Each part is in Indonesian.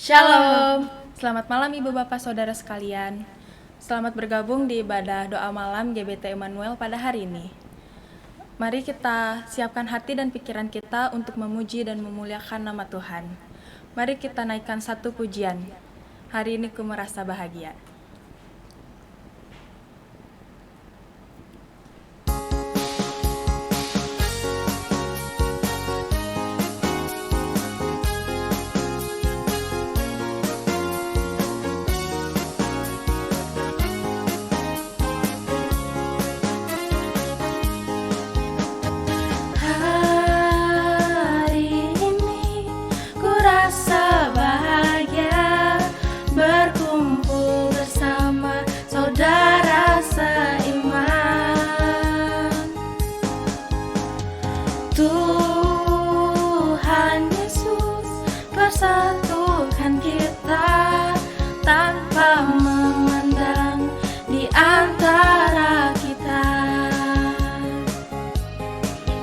Shalom. Selamat malam Ibu Bapak Saudara sekalian. Selamat bergabung di ibadah doa malam GBT Emmanuel pada hari ini. Mari kita siapkan hati dan pikiran kita untuk memuji dan memuliakan nama Tuhan. Mari kita naikkan satu pujian. Hari ini ku merasa bahagia. Tuhan Yesus persatukan kita tanpa memandang di antara kita,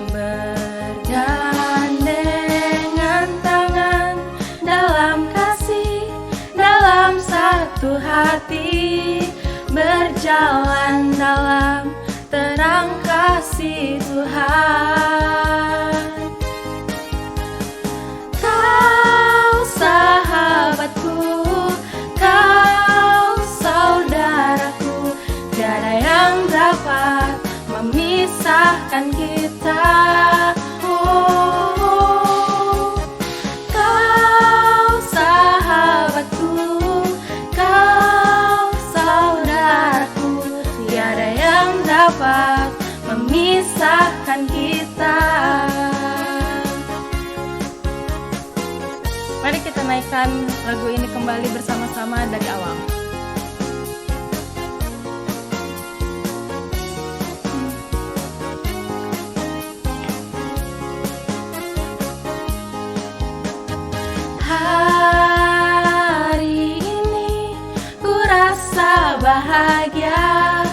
bergandengan tangan dalam kasih, dalam satu hati, berjalan dalam terang kasih Tuhan. Kau sahabatku, kau saudaraku, tiada yang dapat memisahkan kita. Kau sahabatku, kau saudaraku, tiada yang dapat memisahkan kita. Mari kita naikkan lagu ini kembali bersama-sama dari awal. Hari ini ku rasa bahagia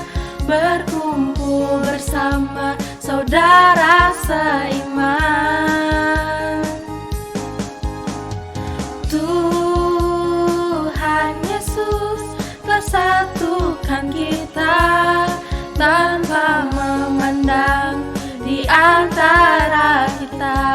berkumpul bersama saudara seiman. Tuhan Yesus persatukan kita tanpa memandang di antara kita,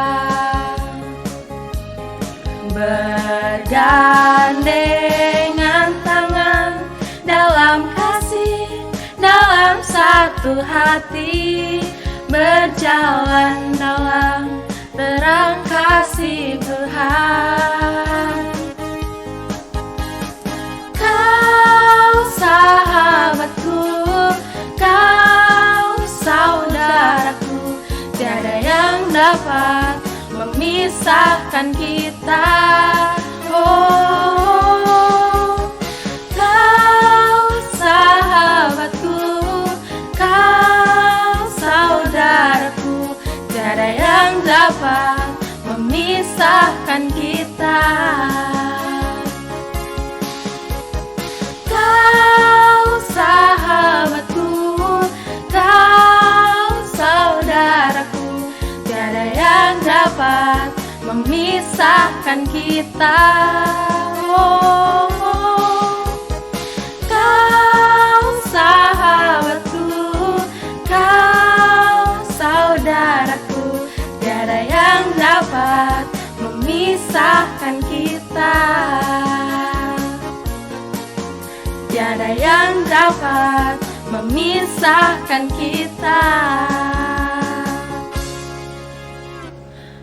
bergandengan tangan dalam kasih, dalam satu hati, berjalan dalam terang kasih Tuhan. Kau sahabatku, kau saudaraku, tiada yang dapat memisahkan kita. Kau sahabatku, kau saudaraku, tiada yang dapat memisahkan kita. Kau sahabatku, kau saudaraku, tiada yang dapat memisahkan kita. Kau sahabatku, kau saudaraku, tiada yang dapat memisahkan kita. Tiada yang dapat memisahkan kita.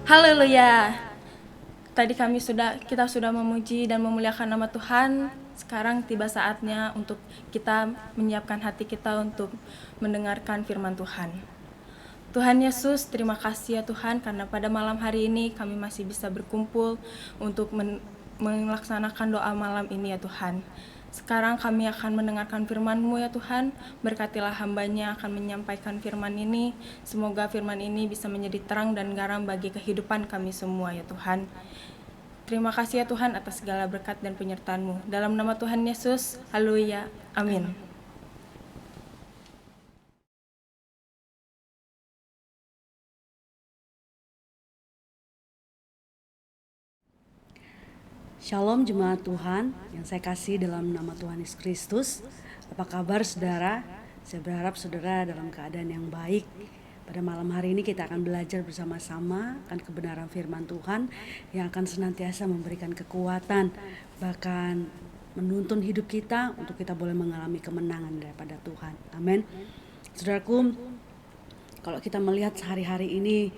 Haleluya. Tadi kita sudah memuji dan memuliakan nama Tuhan. Sekarang tiba saatnya untuk kita menyiapkan hati kita untuk mendengarkan firman Tuhan. Tuhan Yesus, terima kasih ya Tuhan, karena pada malam hari ini kami masih bisa berkumpul untuk melaksanakan doa malam ini ya Tuhan. Sekarang kami akan mendengarkan firman-Mu ya Tuhan. Berkatilah hamba-Nya akan menyampaikan firman ini. Semoga firman ini bisa menjadi terang dan garam bagi kehidupan kami semua ya Tuhan. Terima kasih ya Tuhan atas segala berkat dan penyertaan-Mu. Dalam nama Tuhan Yesus, haleluya, amin. Shalom jemaat Tuhan yang saya kasih dalam nama Tuhan Yesus Kristus. Apa kabar saudara? Saya berharap saudara dalam keadaan yang baik. Pada malam hari ini kita akan belajar bersama-sama akan kebenaran firman Tuhan yang akan senantiasa memberikan kekuatan, bahkan menuntun hidup kita untuk kita boleh mengalami kemenangan daripada Tuhan. Amin. Saudaraku, kalau kita melihat sehari-hari ini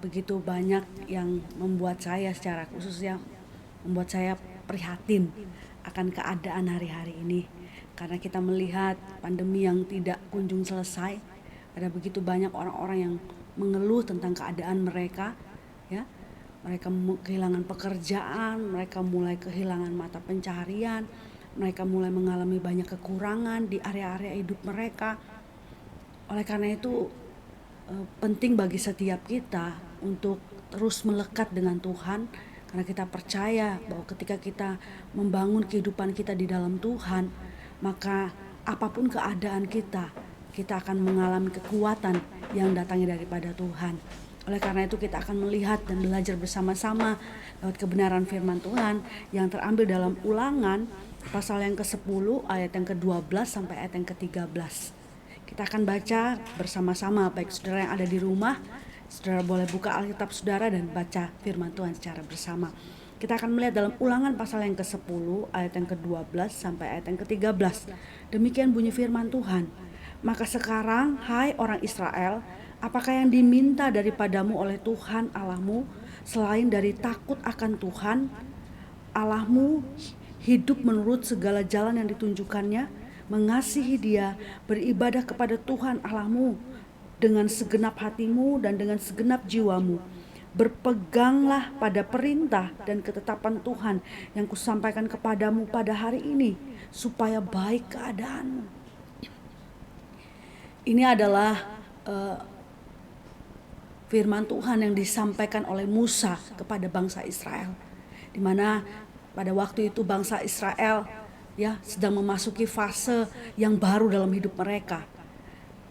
begitu banyak yang membuat saya secara khusus membuat saya prihatin akan keadaan hari-hari ini. Karena kita melihat pandemi yang tidak kunjung selesai, ada begitu banyak orang-orang yang mengeluh tentang keadaan mereka, ya. Mereka kehilangan pekerjaan, mereka mulai kehilangan mata pencaharian, mereka mulai mengalami banyak kekurangan di area-area hidup mereka. Oleh karena itu penting bagi setiap kita untuk terus melekat dengan Tuhan, karena kita percaya bahwa ketika kita membangun kehidupan kita di dalam Tuhan, maka apapun keadaan kita akan mengalami kekuatan yang datangnya daripada Tuhan. Oleh karena itu kita akan melihat dan belajar bersama-sama lewat kebenaran firman Tuhan yang terambil dalam Ulangan pasal yang ke-10 ayat yang ke-12 sampai ayat yang ke-13. Kita akan baca bersama-sama, baik saudara yang ada di rumah, saudara boleh buka Alkitab saudara dan baca firman Tuhan secara bersama. Kita akan melihat dalam Ulangan pasal yang ke-10 ayat yang ke-12 sampai ayat yang ke-13. Demikian bunyi firman Tuhan. Maka sekarang, hai orang Israel, apakah yang diminta daripadamu oleh Tuhan Allahmu selain dari takut akan Tuhan Allahmu, hidup menurut segala jalan yang ditunjukkannya, mengasihi Dia, beribadah kepada Tuhan Allahmu dengan segenap hatimu dan dengan segenap jiwamu. Berpeganglah pada perintah dan ketetapan Tuhan yang kusampaikan kepadamu pada hari ini, supaya baik keadaanmu. Ini adalah firman Tuhan yang disampaikan oleh Musa kepada bangsa Israel, di mana pada waktu itu bangsa Israel sedang memasuki fase yang baru dalam hidup mereka.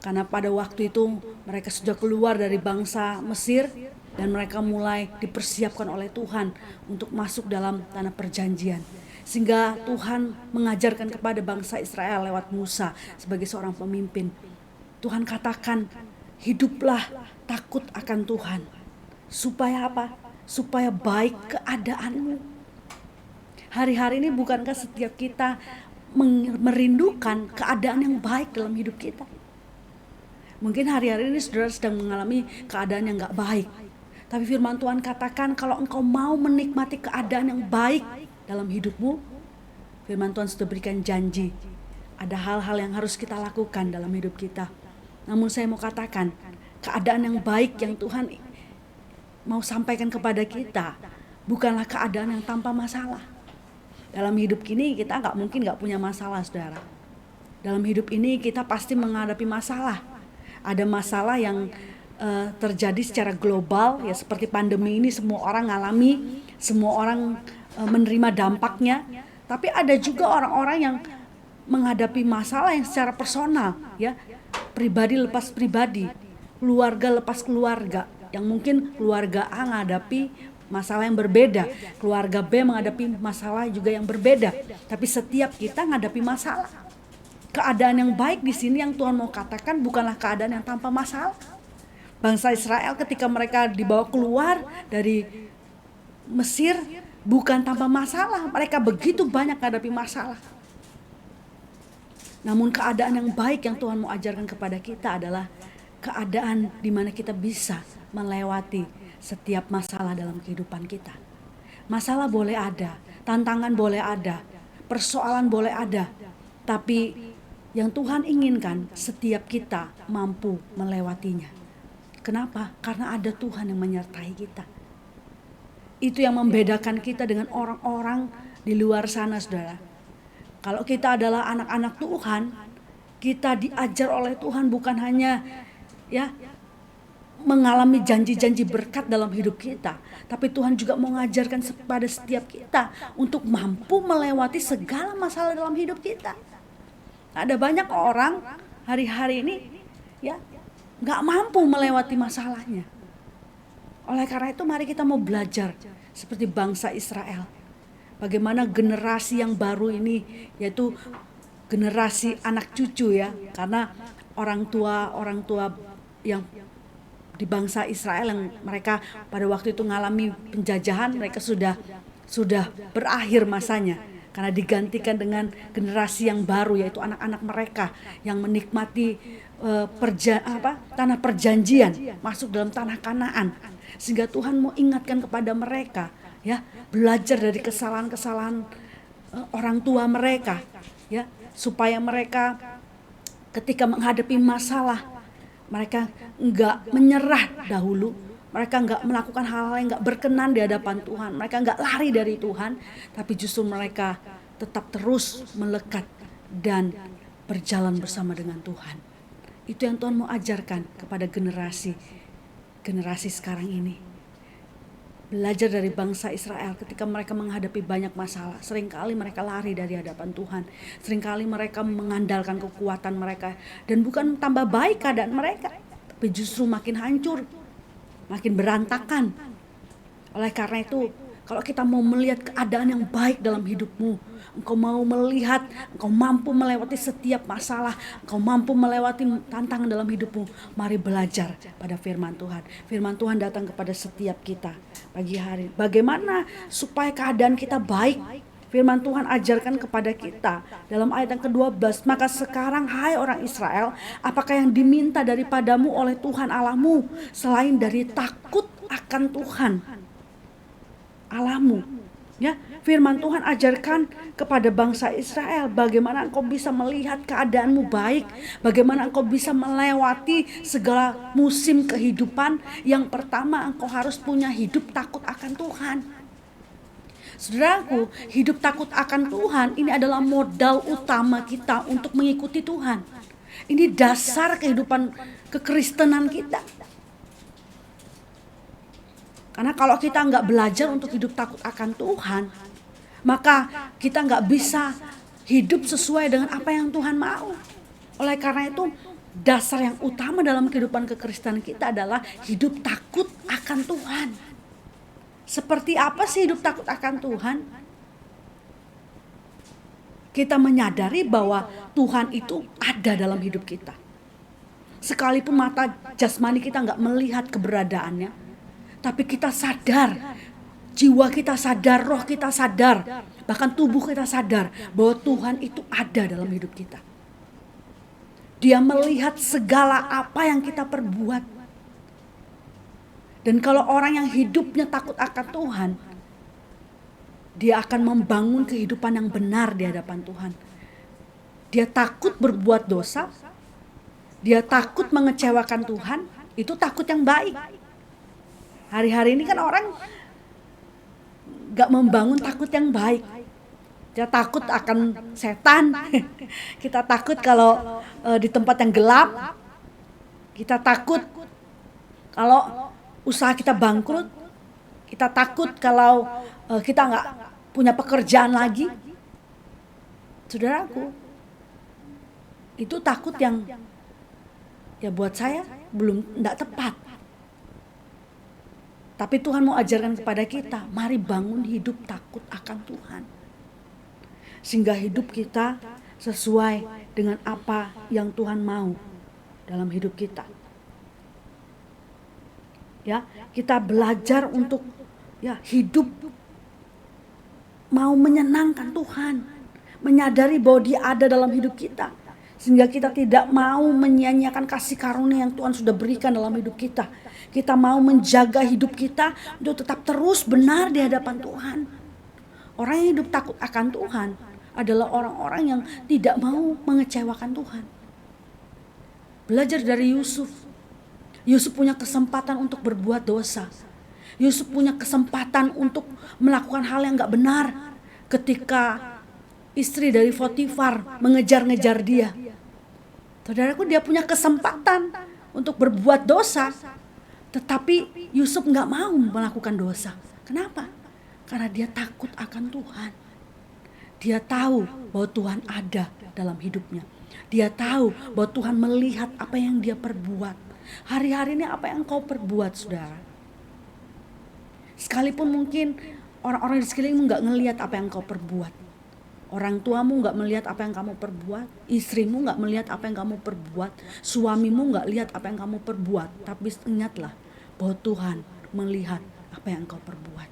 Karena pada waktu itu mereka sudah keluar dari bangsa Mesir dan mereka mulai dipersiapkan oleh Tuhan untuk masuk dalam tanah perjanjian. Sehingga Tuhan mengajarkan kepada bangsa Israel lewat Musa sebagai seorang pemimpin. Tuhan katakan, hiduplah takut akan Tuhan. Supaya apa? Supaya baik keadaanmu. Hari-hari ini bukankah setiap kita merindukan keadaan yang baik dalam hidup kita? Mungkin hari-hari ini saudara sedang mengalami keadaan yang gak baik. Tapi firman Tuhan katakan kalau engkau mau menikmati keadaan yang baik dalam hidupmu, firman Tuhan sudah berikan janji. Ada hal-hal yang harus kita lakukan dalam hidup kita. Namun saya mau katakan, keadaan yang baik yang Tuhan mau sampaikan kepada kita bukanlah keadaan yang tanpa masalah. Dalam hidup ini kita mungkin gak punya masalah, saudara. Dalam hidup ini kita pasti menghadapi masalah. Ada masalah yang terjadi secara global, ya seperti pandemi ini semua orang ngalami, semua orang menerima dampaknya. Tapi ada juga orang-orang yang menghadapi masalah yang secara personal, ya, pribadi lepas pribadi, keluarga lepas keluarga, yang mungkin keluarga A menghadapi masalah yang berbeda, keluarga B menghadapi masalah juga yang berbeda. Tapi setiap kita menghadapi masalah. Keadaan yang baik di sini yang Tuhan mau katakan bukanlah keadaan yang tanpa masalah. Bangsa Israel ketika mereka dibawa keluar dari Mesir bukan tanpa masalah. Mereka begitu banyak menghadapi masalah. Namun keadaan yang baik yang Tuhan mau ajarkan kepada kita adalah keadaan di mana kita bisa melewati setiap masalah dalam kehidupan kita. Masalah boleh ada, tantangan boleh ada, persoalan boleh ada. Tapi yang Tuhan inginkan setiap kita mampu melewatinya. Kenapa? Karena ada Tuhan yang menyertai kita. Itu yang membedakan kita dengan orang-orang di luar sana, saudara. Kalau kita adalah anak-anak Tuhan, kita diajar oleh Tuhan bukan hanya mengalami janji-janji berkat dalam hidup kita, tapi Tuhan juga mau mengajarkan kepada setiap kita untuk mampu melewati segala masalah dalam hidup kita. Ada banyak orang hari-hari ini gak mampu melewati masalahnya. Oleh karena itu mari kita mau belajar seperti bangsa Israel. Bagaimana generasi yang baru ini, yaitu generasi anak cucu ya, karena orang tua yang di bangsa Israel yang mereka pada waktu itu mengalami penjajahan, mereka sudah berakhir masanya, karena digantikan dengan generasi yang baru, yaitu anak-anak mereka yang menikmati tanah perjanjian, masuk dalam tanah Kanaan. Sehingga Tuhan mau ingatkan kepada mereka, ya, belajar dari kesalahan-kesalahan orang tua mereka, ya, supaya mereka ketika menghadapi masalah, mereka enggak menyerah dahulu, mereka enggak melakukan hal-hal yang enggak berkenan di hadapan Tuhan, mereka enggak lari dari Tuhan, tapi justru mereka tetap terus melekat dan berjalan bersama dengan Tuhan. Itu yang Tuhan mau ajarkan kepada generasi sekarang ini. Belajar dari bangsa Israel ketika mereka menghadapi banyak masalah. Seringkali mereka lari dari hadapan Tuhan. Seringkali mereka mengandalkan kekuatan mereka. Dan bukan tambah baik keadaan mereka, tapi justru makin hancur, makin berantakan. Oleh karena itu, kalau kita mau melihat keadaan yang baik dalam hidupmu, engkau mau melihat, engkau mampu melewati setiap masalah, engkau mampu melewati tantangan dalam hidupmu, mari belajar pada firman Tuhan. Firman Tuhan datang kepada setiap kita pagi hari. Bagaimana supaya keadaan kita baik? Firman Tuhan ajarkan kepada kita dalam ayat yang ke-12, maka sekarang hai orang Israel, apakah yang diminta daripadamu oleh Tuhan Allahmu selain dari takut akan Tuhan Allahmu? Ya, firman Tuhan ajarkan kepada bangsa Israel bagaimana engkau bisa melihat keadaanmu baik, bagaimana engkau bisa melewati segala musim kehidupan. Yang pertama, engkau harus punya hidup takut akan Tuhan. Saudaraku, hidup takut akan Tuhan ini adalah modal utama kita untuk mengikuti Tuhan. Ini dasar kehidupan kekristenan kita. Karena kalau kita nggak belajar untuk hidup takut akan Tuhan, maka kita nggak bisa hidup sesuai dengan apa yang Tuhan mau. Oleh karena itu, dasar yang utama dalam kehidupan kekristenan kita adalah hidup takut akan Tuhan. Seperti apa sih hidup takut akan Tuhan? Kita menyadari bahwa Tuhan itu ada dalam hidup kita. Sekalipun mata jasmani kita nggak melihat keberadaannya, tapi kita sadar, jiwa kita sadar, roh kita sadar, bahkan tubuh kita sadar bahwa Tuhan itu ada dalam hidup kita. Dia melihat segala apa yang kita perbuat. Dan kalau orang yang hidupnya takut akan Tuhan, dia akan membangun kehidupan yang benar di hadapan Tuhan. Dia takut berbuat dosa, dia takut mengecewakan Tuhan, itu takut yang baik. Hari-hari ini kan orang gak membangun takut yang baik. Dia takut akan setan. Kita takut kalau di tempat yang gelap. Kita takut kalau usaha kita bangkrut. Kita takut kalau kita gak punya pekerjaan lagi. Saudaraku, itu takut yang ya buat saya gak tepat. Tapi Tuhan mau ajarkan kepada kita, mari bangun hidup takut akan Tuhan. Sehingga hidup kita sesuai dengan apa yang Tuhan mau dalam hidup kita. Ya, kita belajar untuk hidup mau menyenangkan Tuhan, menyadari bahwa Dia ada dalam hidup kita. Sehingga kita tidak mau menyia-nyiakan kasih karunia yang Tuhan sudah berikan dalam hidup kita. Kita mau menjaga hidup kita untuk tetap terus benar di hadapan Tuhan. Orang yang hidup takut akan Tuhan adalah orang-orang yang tidak mau mengecewakan Tuhan. Belajar dari Yusuf. Yusuf punya kesempatan untuk berbuat dosa. Yusuf punya kesempatan untuk melakukan hal yang gak benar ketika istri dari Potifar mengejar-ngejar dia. Saudaraku, dia punya kesempatan untuk berbuat dosa, tetapi Yusuf gak mau melakukan dosa. Kenapa? Karena dia takut akan Tuhan. Dia tahu bahwa Tuhan ada dalam hidupnya. Dia tahu bahwa Tuhan melihat apa yang dia perbuat. Hari-hari ini apa yang kau perbuat, saudara? Sekalipun mungkin Orang-orang di sekelilingmu nggak ngelihat apa yang kau perbuat. Orang tuamu nggak melihat apa yang kamu perbuat. Istrimu nggak melihat apa yang kamu perbuat. Suamimu nggak lihat apa yang kamu perbuat. Tapi ingatlah bahwa Tuhan melihat apa yang kau perbuat.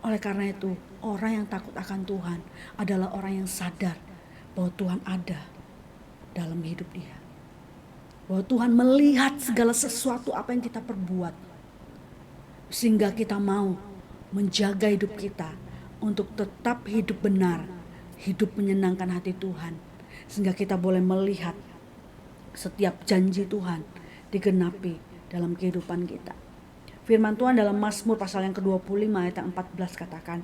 Oleh karena itu, orang yang takut akan Tuhan adalah orang yang sadar bahwa Tuhan ada dalam hidup dia. Bahwa Tuhan melihat segala sesuatu apa yang kita perbuat. Sehingga kita mau menjaga hidup kita untuk tetap hidup benar, hidup menyenangkan hati Tuhan. Sehingga kita boleh melihat setiap janji Tuhan digenapi dalam kehidupan kita. Firman Tuhan dalam Mazmur pasal yang ke-25 ayat 14 katakan,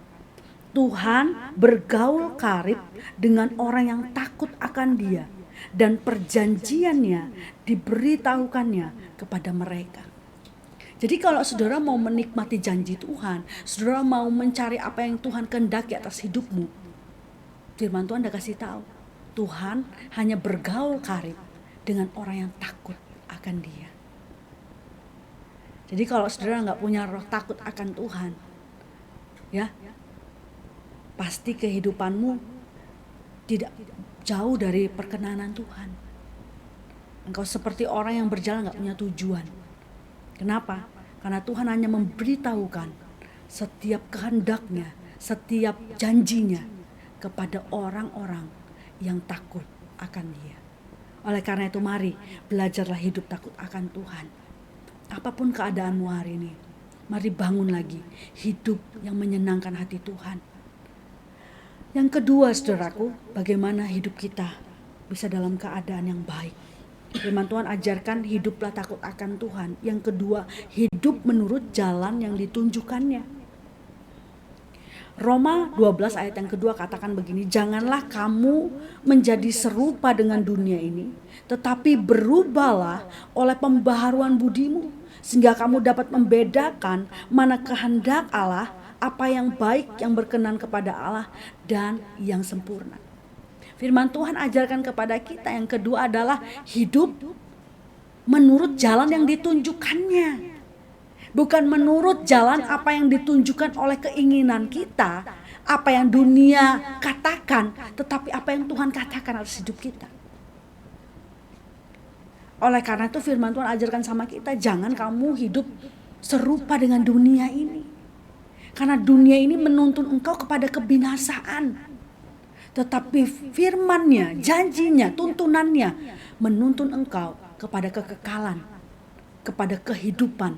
Tuhan bergaul karib dengan orang yang takut akan Dia, dan perjanjiannya diberitahukannya kepada mereka. Jadi kalau saudara mau menikmati janji Tuhan, saudara mau mencari apa yang Tuhan kehendaki atas hidupmu, firman Tuhan udah kasih tahu, Tuhan hanya bergaul karib dengan orang yang takut akan Dia. Jadi kalau saudara nggak punya roh takut akan Tuhan, ya pasti kehidupanmu tidak jauh dari perkenanan Tuhan. Engkau seperti orang yang berjalan gak punya tujuan. Kenapa? Karena Tuhan hanya memberitahukan setiap kehendaknya, setiap janjinya kepada orang-orang yang takut akan Dia. Oleh karena itu mari belajarlah hidup takut akan Tuhan. Apapun keadaanmu hari ini, mari bangun lagi hidup yang menyenangkan hati Tuhan. Yang kedua saudaraku, bagaimana hidup kita bisa dalam keadaan yang baik. Firman Tuhan ajarkan hiduplah takut akan Tuhan. Yang kedua, hidup menurut jalan yang ditunjukkannya. Roma 12 ayat yang kedua katakan begini, janganlah kamu menjadi serupa dengan dunia ini, tetapi berubahlah oleh pembaharuan budimu, sehingga kamu dapat membedakan mana kehendak Allah, apa yang baik, yang berkenan kepada Allah, dan yang sempurna. Firman Tuhan ajarkan kepada kita yang kedua adalah hidup menurut jalan yang ditunjukkannya. Bukan menurut jalan apa yang ditunjukkan oleh keinginan kita, apa yang dunia katakan, tetapi apa yang Tuhan katakan atas hidup kita. Oleh karena itu firman Tuhan ajarkan sama kita, jangan kamu hidup serupa dengan dunia ini. Karena dunia ini menuntun engkau kepada kebinasaan. Tetapi firman-Nya, janjinya, tuntunannya menuntun engkau kepada kekekalan, kepada kehidupan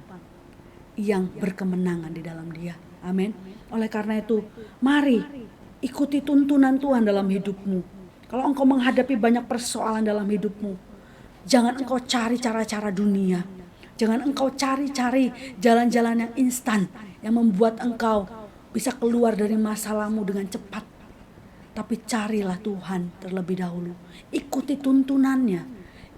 yang berkemenangan di dalam Dia. Amin. Oleh karena itu, mari ikuti tuntunan Tuhan dalam hidupmu. Kalau engkau menghadapi banyak persoalan dalam hidupmu, jangan engkau cari cara-cara dunia. Jangan engkau cari-cari jalan-jalan yang instan yang membuat engkau bisa keluar dari masalahmu dengan cepat. Tapi carilah Tuhan terlebih dahulu. Ikuti tuntunannya,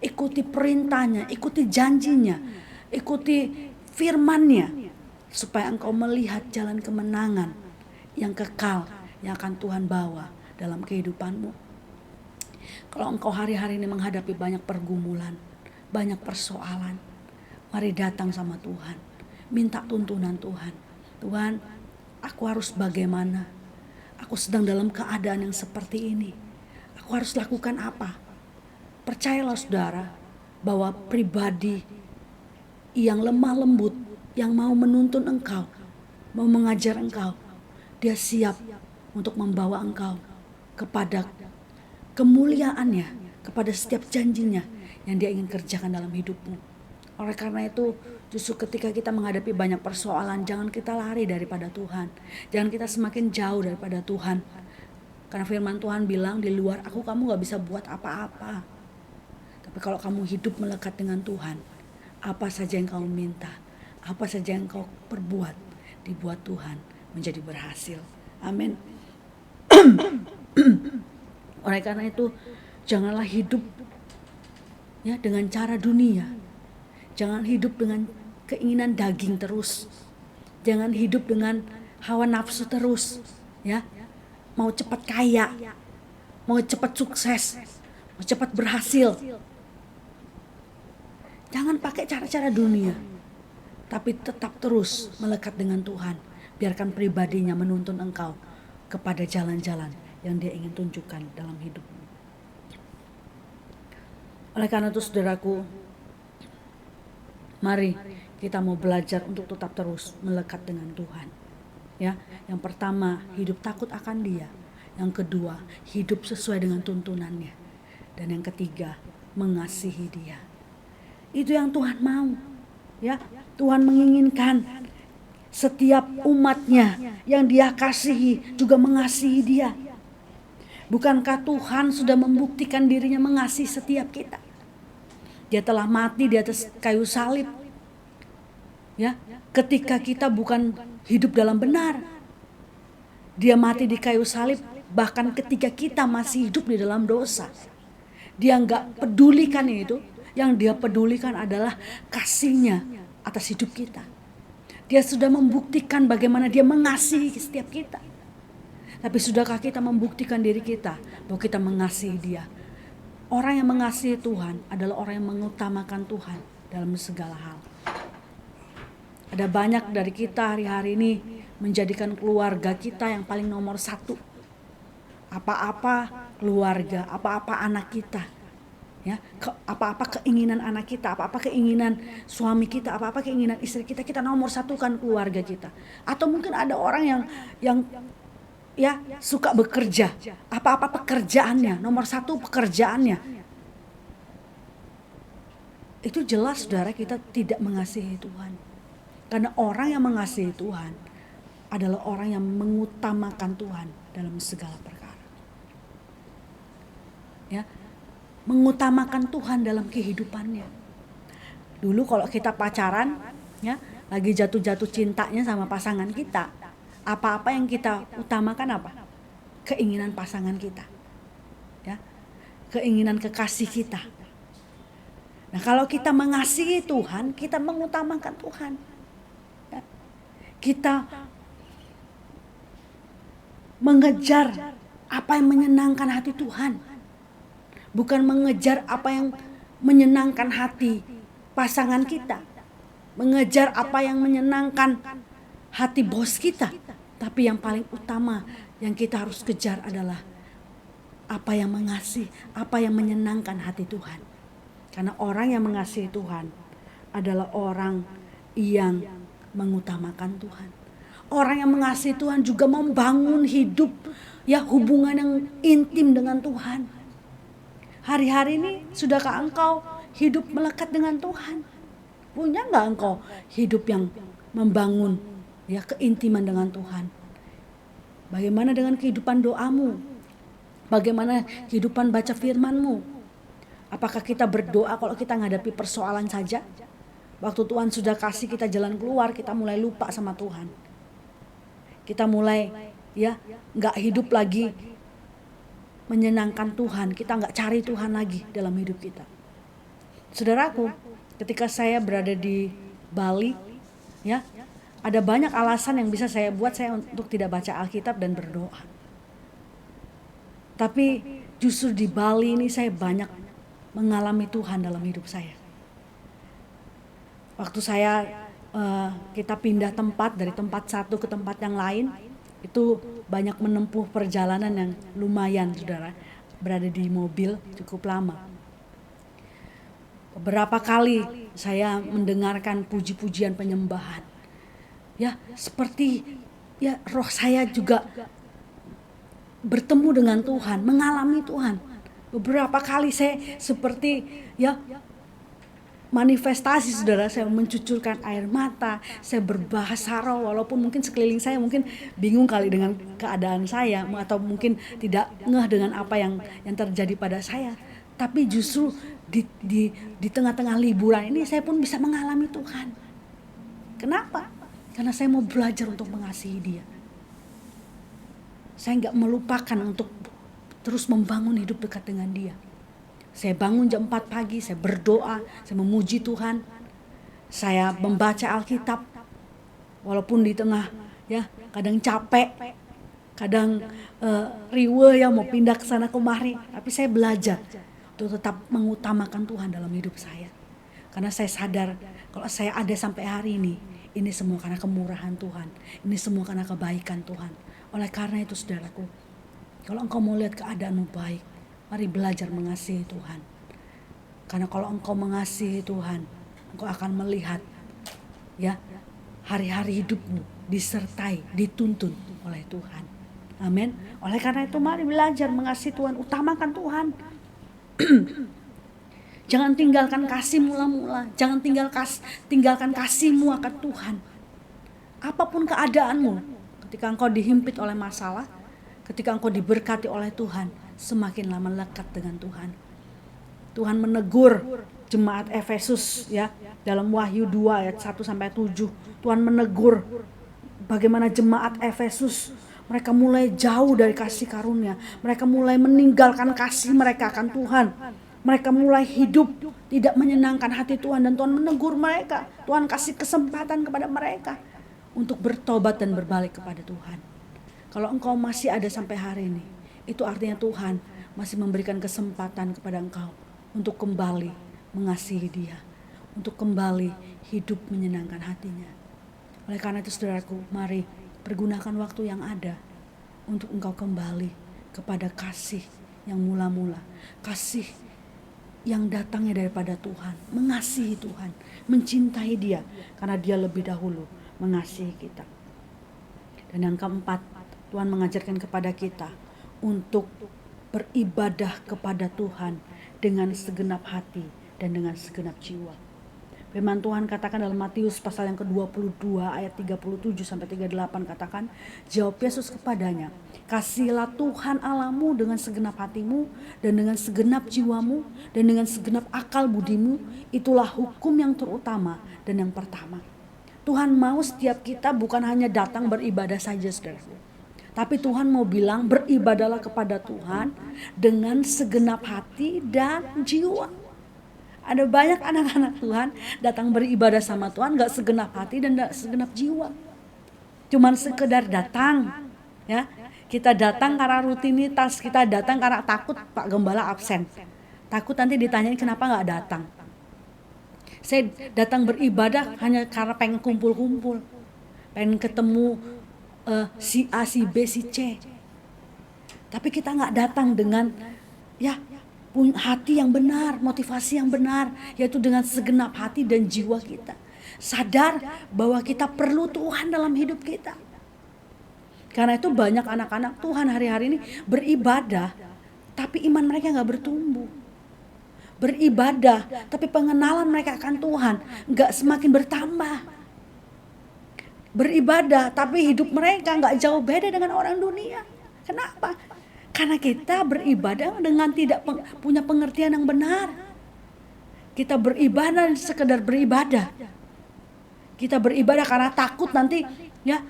ikuti perintahnya, ikuti janjinya, ikuti firman-Nya, supaya engkau melihat jalan kemenangan yang kekal yang akan Tuhan bawa dalam kehidupanmu. Kalau engkau hari-hari ini menghadapi banyak pergumulan, banyak persoalan, mari datang sama Tuhan, minta tuntunan Tuhan. Tuhan, aku harus bagaimana? Aku sedang dalam keadaan yang seperti ini. Aku harus lakukan apa? Percayalah saudara, bahwa pribadi yang lemah lembut, yang mau menuntun engkau, mau mengajar engkau, dia siap untuk membawa engkau kepada kemuliaannya, kepada setiap janjinya yang dia ingin kerjakan dalam hidupmu. Oleh karena itu, justru ketika kita menghadapi banyak persoalan, jangan kita lari daripada Tuhan. Jangan kita semakin jauh daripada Tuhan. Karena firman Tuhan bilang, di luar aku kamu gak bisa buat apa-apa. Tapi kalau kamu hidup melekat dengan Tuhan, apa saja yang kamu minta, apa saja yang kau perbuat, dibuat Tuhan menjadi berhasil. Amin. Oleh karena itu, janganlah hidup ya dengan cara dunia. Jangan hidup dengan keinginan daging terus. Jangan hidup dengan hawa nafsu terus, ya. Mau cepat kaya, mau cepat sukses, mau cepat berhasil. Jangan pakai cara-cara dunia, tapi tetap terus melekat dengan Tuhan. Biarkan pribadinya menuntun engkau kepada jalan-jalan yang dia ingin tunjukkan dalam hidupmu. Oleh karena itu saudaraku, mari kita mau belajar untuk tetap terus melekat dengan Tuhan. Ya, yang pertama, hidup takut akan Dia. Yang kedua, hidup sesuai dengan tuntunannya. Dan yang ketiga, mengasihi Dia. Itu yang Tuhan mau. Ya, Tuhan menginginkan setiap umatnya yang Dia kasihi juga mengasihi Dia. Bukankah Tuhan sudah membuktikan dirinya mengasihi setiap kita? Dia telah mati di atas kayu salib. Ya, ketika kita bukan hidup dalam benar. Dia mati di kayu salib bahkan ketika kita masih hidup di dalam dosa. Dia enggak pedulikan itu. Yang Dia pedulikan adalah kasih-Nya atas hidup kita. Dia sudah membuktikan bagaimana Dia mengasihi setiap kita. Tapi sudahkah kita membuktikan diri kita bahwa kita mengasihi Dia? Orang yang mengasihi Tuhan adalah orang yang mengutamakan Tuhan dalam segala hal. Ada banyak dari kita hari-hari ini menjadikan keluarga kita yang paling nomor satu. Apa-apa keluarga, apa-apa anak kita. Ya, apa-apa keinginan anak kita, apa-apa keinginan suami kita, apa-apa keinginan istri kita, kita nomor satukan keluarga kita. Atau mungkin ada orang yang ya suka bekerja, apa-apa pekerjaannya, nomor satu pekerjaannya. Itu jelas saudara, kita tidak mengasihi Tuhan. Karena orang yang mengasihi Tuhan adalah orang yang mengutamakan Tuhan dalam segala perkara. Ya, mengutamakan Tuhan dalam kehidupannya. Dulu kalau kita pacaran, ya, lagi jatuh-jatuh cintanya sama pasangan kita, apa-apa yang kita utamakan apa? Keinginan pasangan kita. Ya. Keinginan kekasih kita. Nah, kalau kita mengasihi Tuhan, kita mengutamakan Tuhan. Ya. Kita mengejar apa yang menyenangkan hati Tuhan. Bukan mengejar apa yang menyenangkan hati pasangan kita. Mengejar apa yang menyenangkan hati bos kita. Tapi yang paling utama yang kita harus kejar adalah apa yang mengasihi, apa yang menyenangkan hati Tuhan. Karena orang yang mengasihi Tuhan adalah orang yang mengutamakan Tuhan. Orang yang mengasihi Tuhan juga membangun hidup, ya, hubungan yang intim dengan Tuhan. Hari-hari ini sudahkah engkau hidup melekat dengan Tuhan? Punya enggak engkau hidup yang membangun, ya, keintiman dengan Tuhan? Bagaimana dengan kehidupan doamu? Bagaimana kehidupan baca firman-Mu? Apakah kita berdoa kalau kita menghadapi persoalan saja? Waktu Tuhan sudah kasih kita jalan keluar, kita mulai lupa sama Tuhan. Kita mulai, ya, enggak hidup lagi menyenangkan Tuhan. Kita enggak cari Tuhan lagi dalam hidup kita. Saudaraku, ketika saya berada di Bali, ya, ada banyak alasan yang bisa saya buat saya untuk tidak baca Alkitab dan berdoa. Tapi justru di Bali ini saya banyak mengalami Tuhan dalam hidup saya. Waktu kita pindah tempat dari tempat satu ke tempat yang lain, itu banyak menempuh perjalanan yang lumayan, saudara. Berada di mobil cukup lama. Beberapa kali saya mendengarkan puji-pujian penyembahan. Ya, seperti, ya, roh saya juga bertemu dengan Tuhan, mengalami Tuhan. Beberapa kali saya seperti, ya, manifestasi, saudara. Saya mencucurkan air mata, saya berbahasa roh, walaupun mungkin sekeliling saya mungkin bingung kali dengan keadaan saya, atau mungkin tidak ngeh dengan apa yang terjadi pada saya. Tapi justru di tengah-tengah liburan ini saya pun bisa mengalami Tuhan. Kenapa? Karena saya mau belajar untuk mengasihi Dia. Saya nggak melupakan untuk terus membangun hidup dekat dengan Dia. Saya bangun jam 4 pagi, saya berdoa, saya memuji Tuhan. Saya membaca Alkitab. Walaupun di tengah, ya, kadang capek, kadang riweuh, ya, mau pindah ke sana kemari, tapi saya belajar untuk tetap mengutamakan Tuhan dalam hidup saya. Karena saya sadar kalau saya ada sampai hari ini, Ini semua karena kemurahan Tuhan. Ini semua karena kebaikan Tuhan. Oleh karena itu saudaraku, kalau engkau mau lihat keadaanmu baik, mari belajar mengasihi Tuhan. Karena kalau engkau mengasihi Tuhan, engkau akan melihat ya hari-hari hidupmu disertai, dituntun oleh Tuhan. Amin. Oleh karena itu mari belajar mengasihi Tuhan, utamakan Tuhan. Jangan tinggalkan kasih mula-mula. Jangan tinggalkan kasihmu akan Tuhan. Apapun keadaanmu, ketika engkau dihimpit oleh masalah, ketika engkau diberkati oleh Tuhan, semakinlah melekat dengan Tuhan. Tuhan menegur jemaat Efesus ya, dalam Wahyu 2 ayat 1 sampai 7. Tuhan menegur bagaimana jemaat Efesus mereka mulai jauh dari kasih karunia. Mereka mulai meninggalkan kasih mereka akan Tuhan. Mereka mulai hidup tidak menyenangkan hati Tuhan, dan Tuhan menegur mereka. Tuhan kasih kesempatan kepada mereka untuk bertobat dan berbalik kepada Tuhan. Kalau engkau masih ada sampai hari ini, itu artinya Tuhan masih memberikan kesempatan kepada engkau untuk kembali mengasihi Dia, untuk kembali hidup menyenangkan hatinya. Oleh karena itu saudaraku, mari pergunakan waktu yang ada untuk engkau kembali kepada kasih yang mula-mula, kasih yang datangnya daripada Tuhan, mengasihi Tuhan, mencintai Dia karena Dia lebih dahulu mengasihi kita. Dan yang keempat, Tuhan mengajarkan kepada kita untuk beribadah kepada Tuhan dengan segenap hati dan dengan segenap jiwa. Firman Tuhan katakan dalam Matius pasal yang ke-22 ayat 37 sampai 38 katakan, jawab Yesus kepadanya, kasihilah Tuhan Allahmu dengan segenap hatimu dan dengan segenap jiwamu dan dengan segenap akal budimu, itulah hukum yang terutama dan yang pertama. Tuhan mau setiap kita bukan hanya datang beribadah saja saudaraku, tapi Tuhan mau bilang beribadahlah kepada Tuhan dengan segenap hati dan jiwa. Ada banyak anak-anak Tuhan datang beribadah sama Tuhan gak segenap hati dan gak segenap jiwa. Cuman sekedar datang ya. Kita datang karena rutinitas, kita datang karena takut Pak Gembala absen. Takut nanti ditanyain kenapa gak datang. Saya datang beribadah hanya karena pengen kumpul-kumpul, pengen ketemu si A, si B, si C. Tapi kita gak datang dengan ya hati yang benar, motivasi yang benar, yaitu dengan segenap hati dan jiwa kita. Sadar bahwa kita perlu Tuhan dalam hidup kita. Karena itu banyak anak-anak Tuhan hari-hari ini beribadah, tapi iman mereka gak bertumbuh. Beribadah, tapi pengenalan mereka akan Tuhan gak semakin bertambah. Beribadah, tapi hidup mereka gak jauh beda dengan orang dunia. Kenapa? Karena kita beribadah dengan tidak punya pengertian yang benar. Kita beribadah sekedar beribadah. Kita beribadah karena takut nanti ya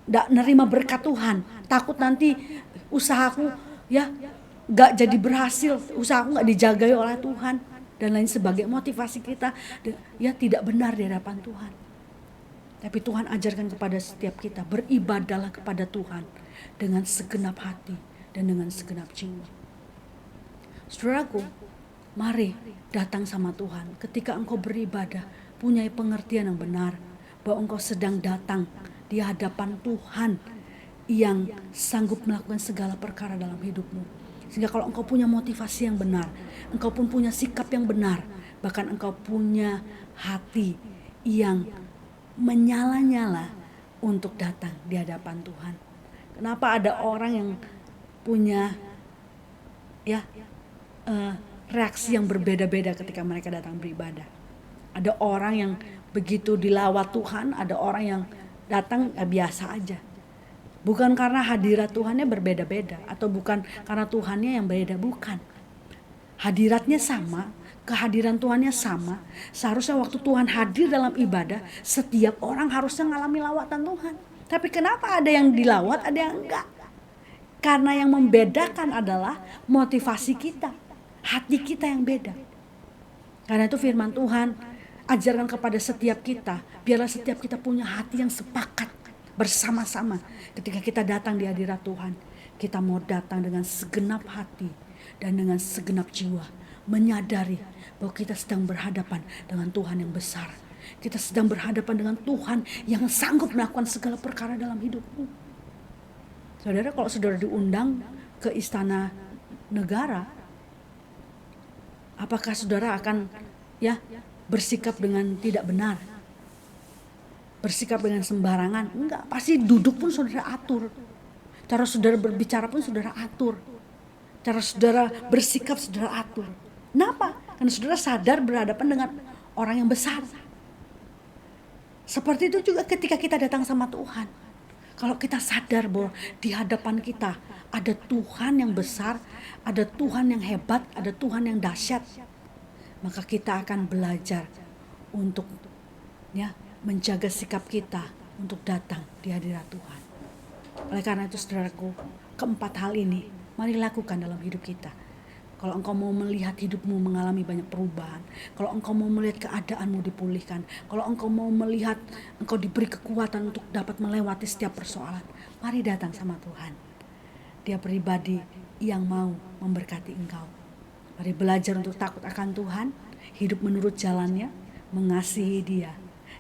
gak nerima berkat Tuhan. Takut nanti usahaku ya gak jadi berhasil, usahaku gak dijagai oleh Tuhan dan lain sebagainya. Motivasi kita ya tidak benar di hadapan Tuhan. Tapi Tuhan ajarkan kepada setiap kita, beribadahlah kepada Tuhan dengan segenap hati dan dengan segenap jiwa. Saudaraku, mari datang sama Tuhan. Ketika engkau beribadah, punya pengertian yang benar bahwa engkau sedang datang di hadapan Tuhan yang sanggup melakukan segala perkara dalam hidupmu. Sehingga kalau engkau punya motivasi yang benar, engkau pun punya sikap yang benar, bahkan engkau punya hati yang menyala-nyala untuk datang di hadapan Tuhan. Kenapa ada orang yang punya ya reaksi yang berbeda-beda ketika mereka datang beribadah? Ada orang yang begitu dilawat Tuhan, ada orang yang datang biasa aja. Bukan karena hadirat Tuhannya berbeda-beda, atau bukan karena Tuhannya yang beda, bukan. Hadiratnya sama, kehadiran Tuhannya sama. Seharusnya waktu Tuhan hadir dalam ibadah, setiap orang harusnya mengalami lawatan Tuhan. Tapi kenapa ada yang dilawat, ada yang enggak? Karena yang membedakan adalah motivasi kita, hati kita yang beda. Karena itu firman Tuhan ajarkan kepada setiap kita, biarlah setiap kita punya hati yang sepakat bersama-sama. Ketika kita datang di hadirat Tuhan, kita mau datang dengan segenap hati dan dengan segenap jiwa, menyadari bahwa kita sedang berhadapan dengan Tuhan yang besar, Kita sedang berhadapan dengan Tuhan yang sanggup melakukan segala perkara dalam hidupmu. Saudara, kalau saudara diundang ke istana negara, apakah saudara akan bersikap dengan tidak benar? Bersikap dengan sembarangan? Enggak, pasti duduk pun saudara atur. Cara saudara berbicara pun saudara atur. Cara saudara bersikap saudara atur. Kenapa? Karena saudara sadar berhadapan dengan orang yang besar. Seperti itu juga ketika kita datang sama Tuhan. Kalau kita sadar bahwa di hadapan kita ada Tuhan yang besar, ada Tuhan yang hebat, ada Tuhan yang dahsyat, maka kita akan belajar untuk menjaga sikap kita untuk datang di hadirat Tuhan. Oleh karena itu saudaraku, keempat hal ini mari lakukan dalam hidup kita. Kalau engkau mau melihat hidupmu mengalami banyak perubahan, kalau engkau mau melihat keadaanmu dipulihkan, kalau engkau mau melihat engkau diberi kekuatan untuk dapat melewati setiap persoalan, mari datang sama Tuhan. Dia pribadi yang mau memberkati engkau. Mari belajar untuk takut akan Tuhan, hidup menurut jalannya, mengasihi Dia,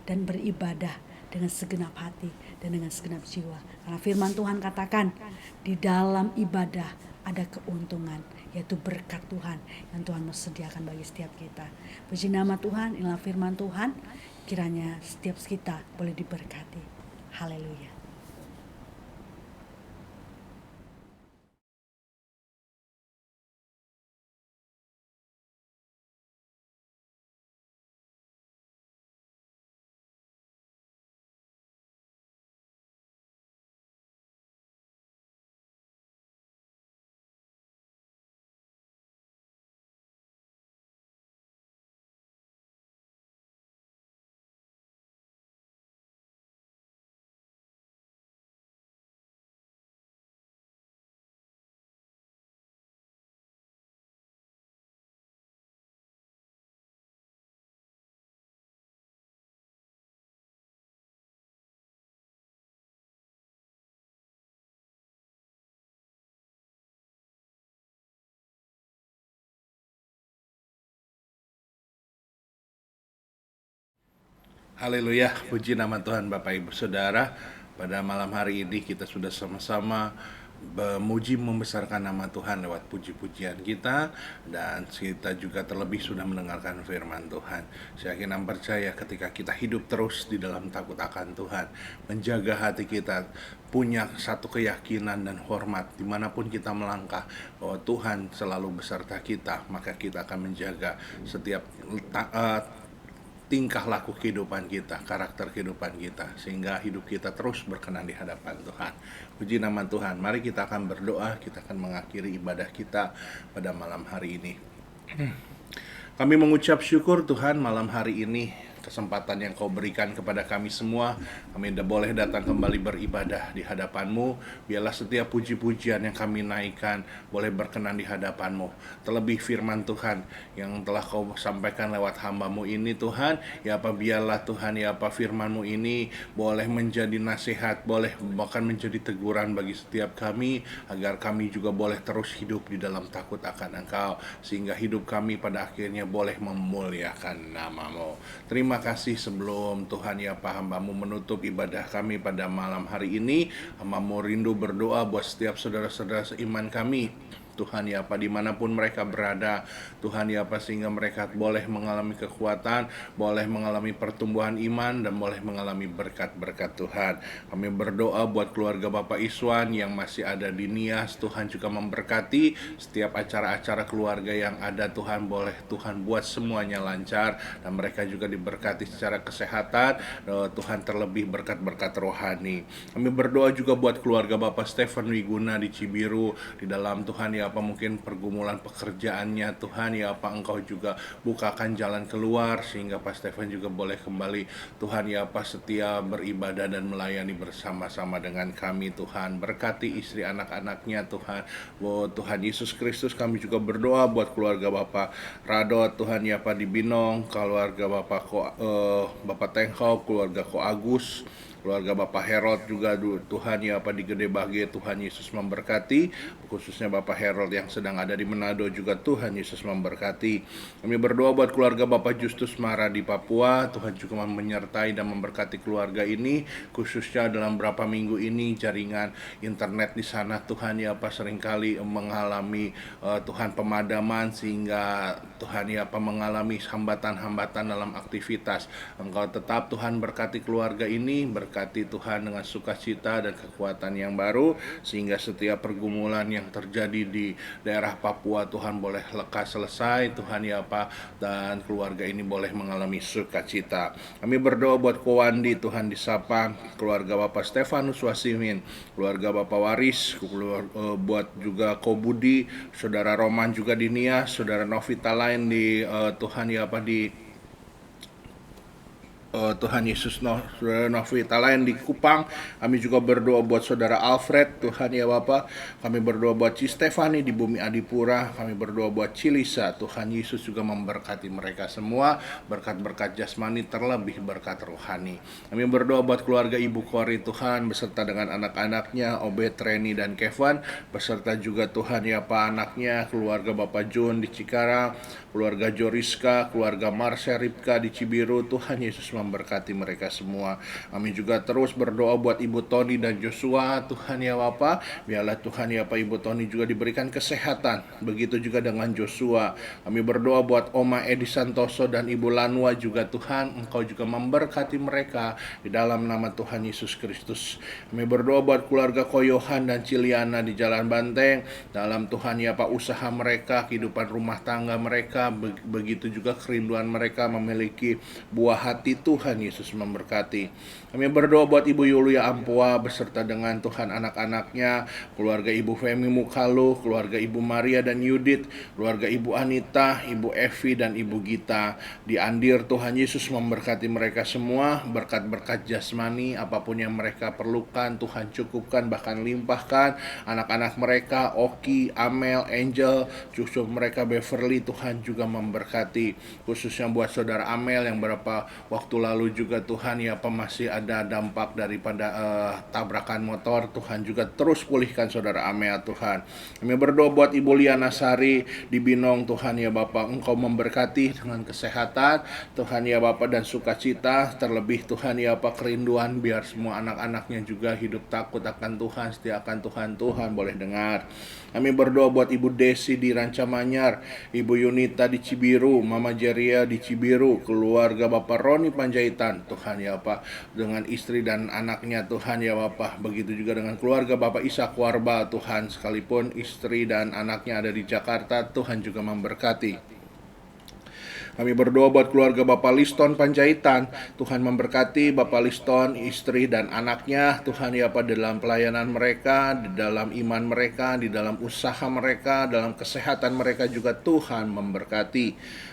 dan beribadah dengan segenap hati dan dengan segenap jiwa. Karena firman Tuhan katakan, di dalam ibadah ada keuntungan, yaitu berkat Tuhan yang Tuhan mau sediakan bagi setiap kita. Puji nama Tuhan, inilah firman Tuhan, kiranya setiap kita boleh diberkati. Haleluya. Haleluya, puji nama Tuhan Bapak Ibu Saudara. Pada malam hari ini kita sudah sama-sama memuji membesarkan nama Tuhan lewat puji-pujian kita, dan kita juga terlebih sudah mendengarkan firman Tuhan. Saya yakin dan percaya ketika kita hidup terus di dalam takut akan Tuhan, menjaga hati kita, punya satu keyakinan dan hormat dimanapun kita melangkah bahwa Tuhan selalu beserta kita, maka kita akan menjaga setiap tingkah laku kehidupan kita, karakter kehidupan kita, sehingga hidup kita terus berkenan di hadapan Tuhan. Puji nama Tuhan. Mari kita akan berdoa, kita akan mengakhiri ibadah kita pada malam hari ini. Kami mengucap syukur Tuhan malam hari ini, kesempatan yang Kau berikan kepada kami semua. Kami boleh datang kembali beribadah di hadapan-Mu. Biarlah setiap puji-pujian yang kami naikkan boleh berkenan di hadapan-Mu. Terlebih firman Tuhan yang telah Kau sampaikan lewat hamba-Mu ini Tuhan, biarlah Tuhan firman-Mu ini boleh menjadi nasihat, boleh bahkan menjadi teguran bagi setiap kami, agar kami juga boleh terus hidup di dalam takut akan Engkau, sehingga hidup kami pada akhirnya boleh memuliakan nama-Mu. Terima kasih sebelum Tuhan hamba-Mu menutup ibadah kami pada malam hari ini. Hamba-Mu rindu berdoa buat setiap saudara-saudara seiman kami, Tuhan dimanapun mereka berada, Tuhan sehingga mereka boleh mengalami kekuatan, boleh mengalami pertumbuhan iman, dan boleh mengalami berkat-berkat Tuhan. Kami berdoa buat keluarga Bapak Iswan yang masih ada di Nias, Tuhan juga memberkati setiap acara-acara keluarga yang ada, Tuhan boleh Tuhan buat semuanya lancar, dan mereka juga diberkati secara kesehatan, Tuhan terlebih berkat-berkat rohani. Kami berdoa juga buat keluarga Bapak Stephen Wiguna di Cibiru, di dalam Tuhan mungkin pergumulan pekerjaannya, Tuhan Engkau juga bukakan jalan keluar, sehingga Pak Stephen juga boleh kembali, Tuhan setia beribadah dan melayani bersama-sama dengan kami, Tuhan. Berkati istri anak-anaknya, Tuhan. Tuhan Yesus Kristus, kami juga berdoa buat keluarga Bapak Radot, Tuhan di Binong, keluarga Bapak Tengkau, keluarga Ko Agus, keluarga Bapak Herod juga, Tuhan di Gede Bahagia, Tuhan Yesus memberkati, khususnya Bapak Herod Harold yang sedang ada di Manado juga Tuhan Yesus memberkati. Kami berdoa buat keluarga Bapak Justus Mara di Papua, Tuhan juga menyertai dan memberkati keluarga ini, khususnya dalam beberapa minggu ini jaringan internet di sana Tuhan ya Pak seringkali mengalami Tuhan pemadaman, sehingga Tuhan ya Pak mengalami hambatan-hambatan dalam aktivitas. Engkau tetap Tuhan berkati keluarga ini, berkati Tuhan dengan sukacita dan kekuatan yang baru, sehingga setiap pergumulan yang terjadi di daerah Papua Tuhan boleh lekas selesai Tuhan ya Pak, dan keluarga ini boleh mengalami sukacita. Kami berdoa buat Kowandi Tuhan di Sapang, keluarga Bapak Stefanus Wasimin, keluarga Bapak Waris, buat juga Kobudi, Saudara Roman juga di Nia, Saudara Novita lain di Tuhan ya Pak di Tuhan Yesus, Saudara Novita lain di Kupang. Kami juga berdoa buat Saudara Alfred Tuhan ya Bapak. Kami berdoa buat Ci Stefani di Bumi Adipura. Kami berdoa buat Cilisa. Tuhan Yesus juga memberkati mereka semua, berkat-berkat jasmani terlebih berkat rohani. Kami berdoa buat keluarga Ibu Kori Tuhan beserta dengan anak-anaknya Obed, Reni dan Kevin, beserta juga Tuhan ya Pak anaknya, keluarga Bapak John di Cikarang, keluarga Joriska, keluarga Marsha Ripka di Cibiru. Tuhan Yesus memberkati mereka semua. Kami juga terus berdoa buat Ibu Tony dan Joshua. Tuhan ya Bapa, biarlah Tuhan ya Pak Ibu Tony juga diberikan kesehatan. Begitu juga dengan Joshua. Kami berdoa buat Oma Edi Santoso dan Ibu Lanwa juga Tuhan, Engkau juga memberkati mereka di dalam nama Tuhan Yesus Kristus. Kami berdoa buat keluarga Koyohan dan Ciliana di Jalan Banteng, dalam Tuhan ya Pak usaha mereka, kehidupan rumah tangga mereka, begitu juga kerinduan mereka memiliki buah hati. Tuhan Yesus memberkati. Kami berdoa buat Ibu Yulia Ampua beserta dengan Tuhan anak-anaknya, keluarga Ibu Femi Mukalu, keluarga Ibu Maria dan Yudit, keluarga Ibu Anita, Ibu Evi dan Ibu Gita. Di Andir Tuhan Yesus memberkati mereka semua, berkat-berkat jasmani apapun yang mereka perlukan Tuhan cukupkan, bahkan limpahkan. Anak-anak mereka Oki, Amel, Angel, cucu mereka Beverly, Tuhan juga memberkati. Khususnya buat Saudara Amel yang beberapa waktu lalu juga Tuhan ya Pak masih ada dampak daripada tabrakan motor. Tuhan juga terus pulihkan Saudara Amel Tuhan. Kami berdoa buat Ibu Liana Sari di Binong Tuhan ya Bapak, Engkau memberkati dengan kesehatan Tuhan ya Bapak dan sukacita, terlebih Tuhan ya Pak kerinduan biar semua anak-anaknya juga hidup takut akan Tuhan, setia akan Tuhan. Tuhan boleh dengar. Kami berdoa buat Ibu Desi di Ranca Manyar, Ibu Yunita di Cibiru, Mama Jeria di Cibiru, keluarga Bapak Roni Panjaitan, Tuhan ya Pak, dengan istri dan anaknya Tuhan ya Bapak. Begitu juga dengan keluarga Bapak Ishak Warba Tuhan, sekalipun istri dan anaknya ada di Jakarta, Tuhan juga memberkati. Kami berdoa buat keluarga Bapak Liston Panjaitan, Tuhan memberkati Bapak Liston, istri dan anaknya, Tuhan ya Pak dalam pelayanan mereka, di dalam iman mereka, di dalam usaha mereka, dalam kesehatan mereka juga Tuhan memberkati.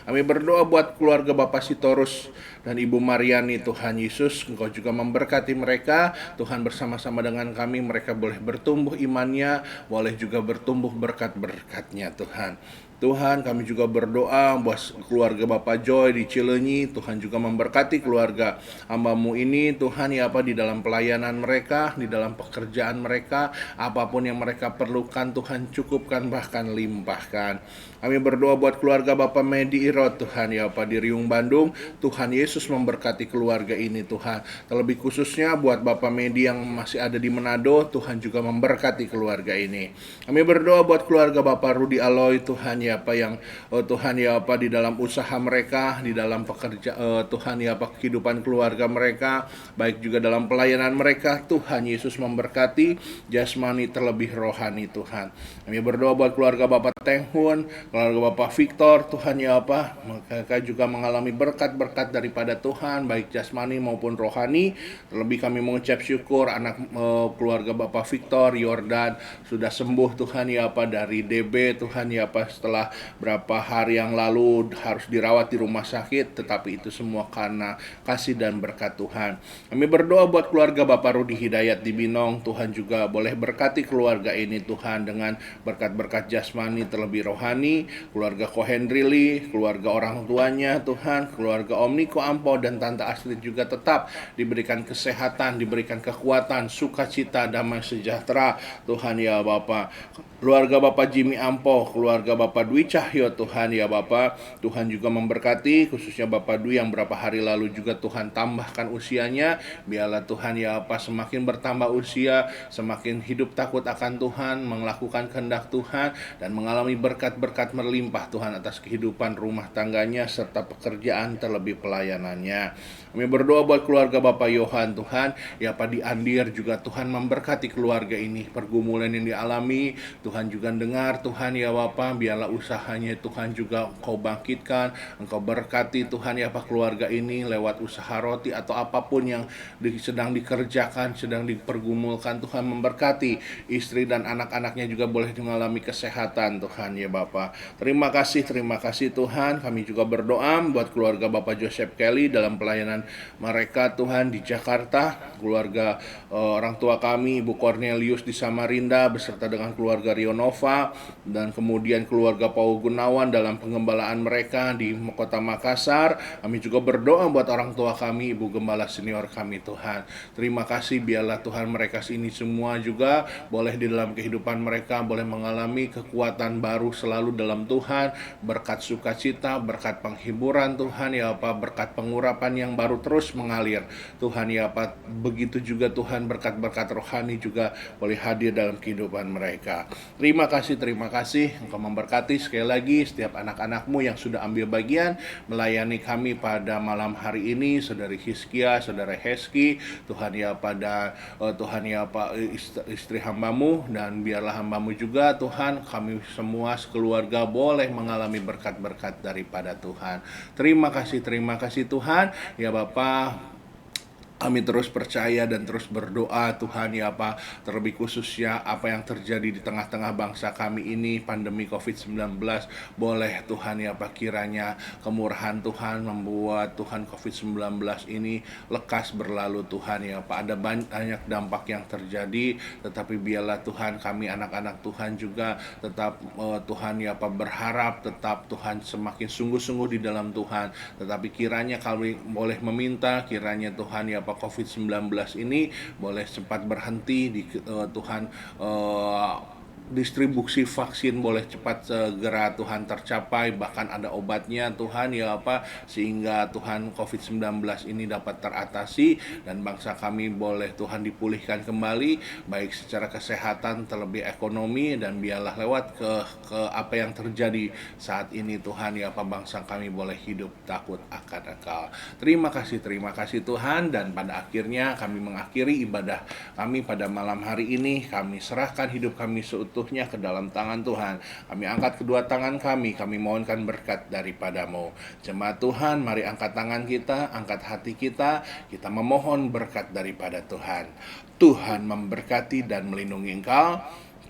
Kami berdoa buat keluarga Bapak Sitorus dan Ibu Mariani, Tuhan Yesus, Engkau juga memberkati mereka. Tuhan bersama-sama dengan kami, mereka boleh bertumbuh imannya, boleh juga bertumbuh berkat-berkatnya Tuhan. Tuhan, kami juga berdoa buat keluarga Bapak Joy di Cileunyi, Tuhan juga memberkati keluarga hamba-Mu ini, Tuhan ya Pak di dalam pelayanan mereka, di dalam pekerjaan mereka, apapun yang mereka perlukan Tuhan cukupkan bahkan limpahkan. Kami berdoa buat keluarga Bapak Medi Irot, Tuhan ya Pak di Riung Bandung, Tuhan Yesus memberkati keluarga ini Tuhan. Terlebih khususnya buat Bapak Medi yang masih ada di Manado, Tuhan juga memberkati keluarga ini. Kami berdoa buat keluarga Bapak Rudi Aloy, Tuhan ya Pak yang Tuhan ya Pak di dalam usaha mereka, di dalam pekerja Tuhan ya Pak kehidupan keluarga mereka, baik juga dalam pelayanan mereka, Tuhan Yesus memberkati jasmani terlebih rohani Tuhan. Kami berdoa buat keluarga Bapak Tenghun, keluarga Bapak Victor, Tuhan ya Pak, mereka juga mengalami berkat-berkat daripada Tuhan, baik jasmani maupun rohani. Terlebih kami mengucap syukur anak keluarga Bapak Victor, Yordan sudah sembuh Tuhan ya Pak dari DB Tuhan ya Pak, setelah berapa hari yang lalu harus dirawat di rumah sakit, tetapi itu semua karena kasih dan berkat Tuhan. Kami berdoa buat keluarga Bapak Rudi Hidayat di Binong, Tuhan juga boleh berkati keluarga ini Tuhan dengan berkat-berkat jasmani terlebih rohani, keluarga Kohendrili, keluarga orang tuanya Tuhan, keluarga Om Niko Ampo dan Tante Astrid juga tetap diberikan kesehatan, diberikan kekuatan, sukacita, damai sejahtera Tuhan ya Bapa. Keluarga Bapak Jimmy Ampo, keluarga Bapak Dwi Cahyo Tuhan ya Bapak. Tuhan juga memberkati khususnya Bapak Dwi yang berapa hari lalu juga Tuhan tambahkan usianya. Biarlah Tuhan ya Bapak semakin bertambah usia, semakin hidup takut akan Tuhan, melakukan kehendak Tuhan, dan mengalami berkat-berkat berlimpah Tuhan atas kehidupan rumah tangganya serta pekerjaan terlebih pelayanannya. Kami berdoa buat keluarga Bapak Yohan Tuhan, ya Pak di Andir juga Tuhan memberkati keluarga ini, pergumulan yang dialami Tuhan juga dengar Tuhan ya Bapak, biarlah usahanya Tuhan juga Engkau bangkitkan, Engkau berkati Tuhan ya Pak keluarga ini lewat usaha roti atau apapun yang sedang dikerjakan, sedang dipergumulkan. Tuhan memberkati istri dan anak-anaknya juga boleh mengalami kesehatan Tuhan ya Bapak. Terima kasih Tuhan. Kami juga berdoa buat keluarga Bapak Joseph Kelly dalam pelayanan mereka Tuhan di Jakarta, keluarga orang tua kami Ibu Cornelius di Samarinda beserta dengan keluarga Rio Nova, dan kemudian keluarga Paul Gunawan dalam pengembalaan mereka di kota Makassar. Kami juga berdoa buat orang tua kami, Ibu Gembala senior kami Tuhan. Terima kasih, biarlah Tuhan mereka ini semua juga boleh di dalam kehidupan mereka boleh mengalami kekuatan baru selalu dalam Tuhan, berkat sukacita, berkat penghiburan Tuhan ya Pak, berkat pengurapan yang baru terus mengalir Tuhan ya Pak. Begitu juga Tuhan berkat-berkat rohani juga boleh hadir dalam kehidupan mereka. Terima kasih Engkau memberkati sekali lagi setiap anak-anakmu yang sudah ambil bagian melayani kami pada malam hari ini, Saudari Hiskia, Saudara Heski, Tuhan ya pada Tuhan ya Pak istri hambamu, dan biarlah hambamu juga Tuhan, kami semua sekeluarga boleh mengalami berkat-berkat daripada Tuhan. Terima kasih Tuhan ya Bapa. Kami terus percaya dan terus berdoa Tuhan ya Pak, terlebih khususnya apa yang terjadi di tengah-tengah bangsa kami ini, pandemi COVID-19. Boleh Tuhan ya Pak, kiranya kemurahan Tuhan membuat Tuhan COVID-19 ini lekas berlalu Tuhan ya Pak. Ada banyak dampak yang terjadi, tetapi biarlah Tuhan kami anak-anak Tuhan juga tetap Tuhan ya Pak berharap, tetap Tuhan semakin sungguh-sungguh di dalam Tuhan. Tetapi kiranya kami boleh meminta, kiranya Tuhan ya Pak COVID-19 ini boleh cepat berhenti di Tuhan, distribusi vaksin boleh cepat segera Tuhan tercapai, bahkan ada obatnya Tuhan ya apa, sehingga Tuhan COVID-19 ini dapat teratasi dan bangsa kami boleh Tuhan dipulihkan kembali baik secara kesehatan terlebih ekonomi, dan biarlah lewat ke apa yang terjadi saat ini Tuhan ya apa, bangsa kami boleh hidup takut akan Engkau. Terima kasih Tuhan, dan pada akhirnya kami mengakhiri ibadah kami pada malam hari ini. Kami serahkan hidup kami seutuhnya ke dalam tangan Tuhan. Kami angkat kedua tangan kami mohonkan berkat daripadamu. Jemaat Tuhan, mari angkat tangan kita, angkat hati kita memohon berkat daripada Tuhan. Tuhan memberkati dan melindungi engkau.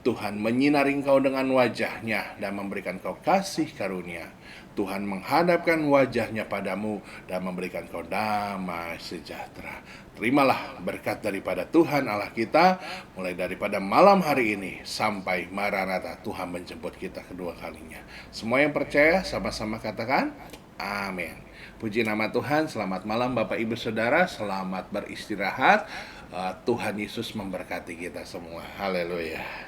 Tuhan menyinari engkau dengan wajah-Nya dan memberikan kau kasih karunia. Tuhan menghadapkan wajah-Nya padamu dan memberikan kau damai sejahtera. Terimalah berkat daripada Tuhan Allah kita, mulai daripada malam hari ini sampai Maranatha, Tuhan menjemput kita kedua kalinya. Semua yang percaya sama-sama katakan amin. Puji nama Tuhan. Selamat malam Bapak Ibu Saudara, selamat beristirahat. Tuhan Yesus memberkati kita semua. Haleluya.